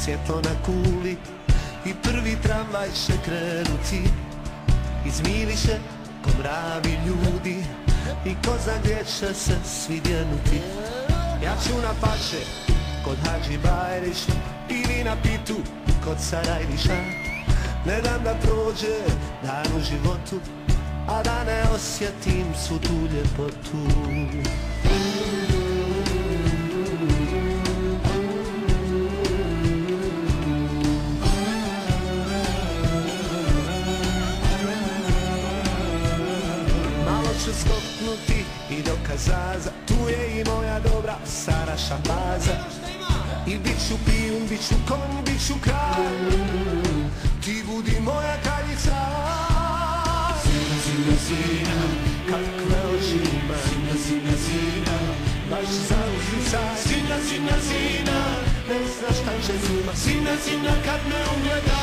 svjetlo na kuli i prvi tramvaj će krenuti. Izmiriše ko mravi ljudi i ko zna gdje će se svi djenuti. Ja ću na paše kod Hadži Bajriša ili na pitu kod Sarajliša. Ne dam da prođe dan u životu, a da ne osjetim svu tu ljepotu. Malo ću skoknuti i do Kazaza, tu je i moja dobra Sara Šabaza. I bit ću pijun, bit ću konj, bit ću kralj, ti budi moja kraljica. Zina, zina, zina, kakve oči ima. Zina, zina, zina, baš za uzicaj. Zina, zina, zina, ne znaš šta će zima. Zina, zina, kad me ugleda.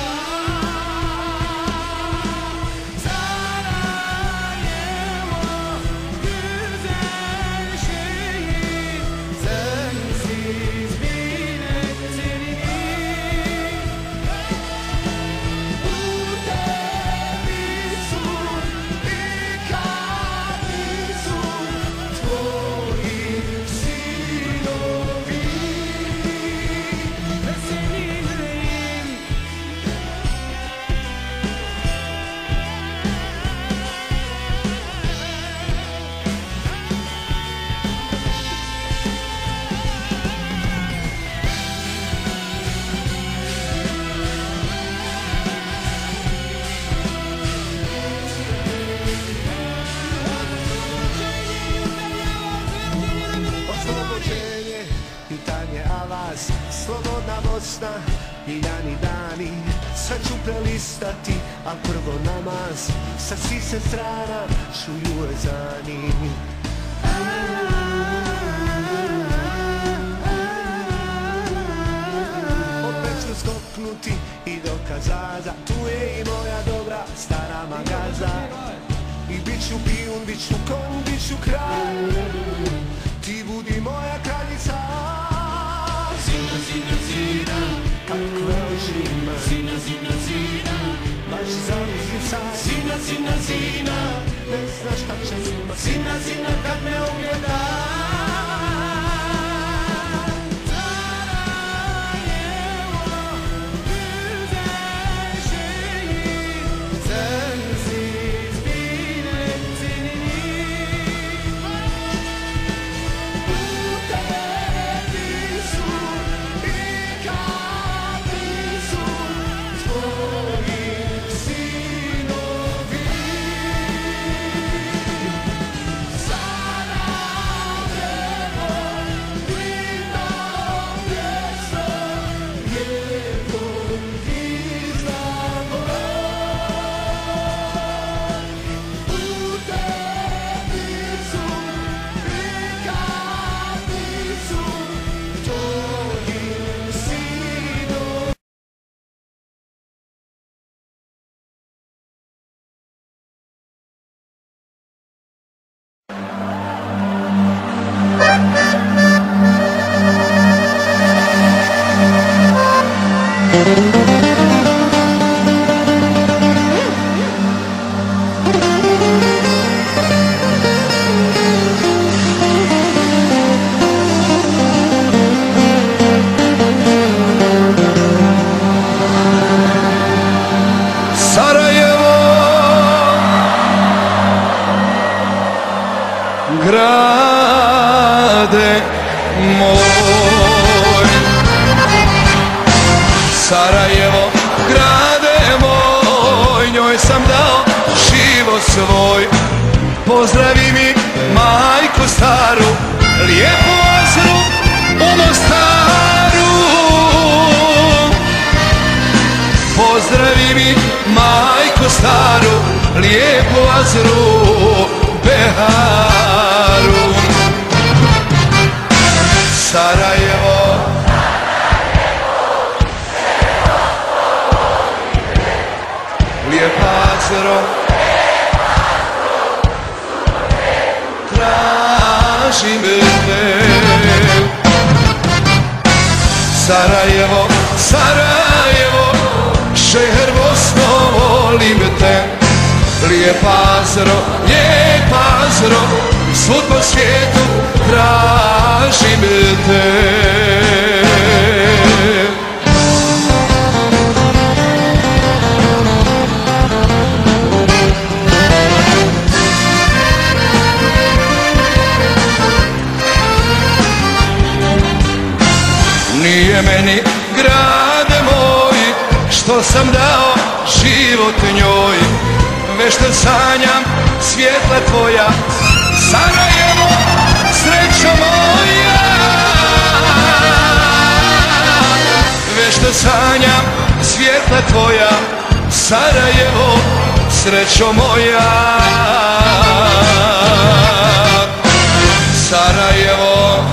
Slobodna Bosna, ljiljani dani, sve ću prelistati, a prvo namaz, sa svih se strana čuju ezani. Opet ću skoknuti i do Kazaza, tu je i moja dobra stara Magaza. I bit ću pijun, bit ću konj, bit ću kralj, ti budi moja kraljica. Zina, zina, zina, kakve oči ima. Zina, zina, zina, baš za uzicaj. Zina, zina, zina, ne znaš šta će zima. Zina, zina, kad me ugleda. Grade moj, Sarajevo, grade moj, njoj sam dao život svoj. Pozdravi mi majku staru, lijepu Azru u Mostaru. Pozdravi mi majku staru, lijepu Azru u Beharu. Sarajevo, lijepa Azro, tražim te. Sarajevo, Sarajevo, šeher Bosno, volim te. Lijepa zro, svud po svijetu tražim te. Nije meni, grade moj, što sam dao život njoj, već te sanjam, svjetla tvoja, Sarajevo, srećo moja. Već te sanjam, svjetla tvoja, Sarajevo, srećo moja. Sarajevo,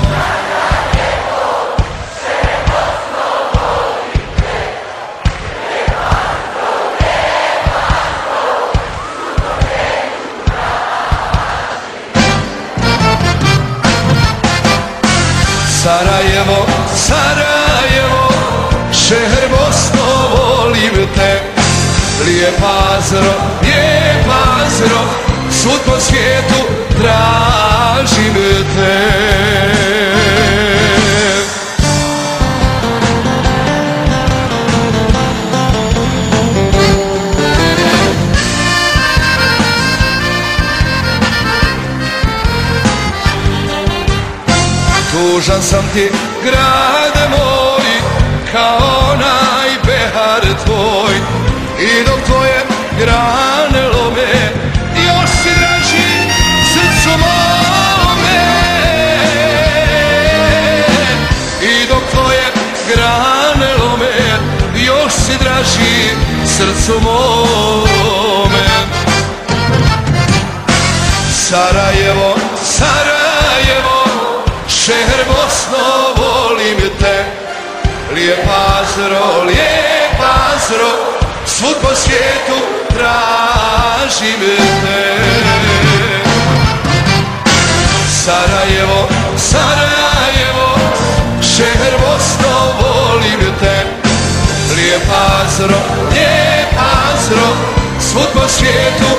Sarajevo, Sarajevo, šeher Bosno, volim te. Lijepa zro, svud po svijetu tražim te. Tužan sam ti, grade moj, kao onaj behar tvoj, i dok tvoje grane lome, još si draži srcu mome. I dok tvoje grane lome, još si draži srcu mome. Sarajevo, Sarajevo, šeher Bosno, volim te. Lijepa zro, svud po svijetu tražim te. Sarajevo, Sarajevo, šeher Bosno, volim te. Lijepa zro, svud po svijetu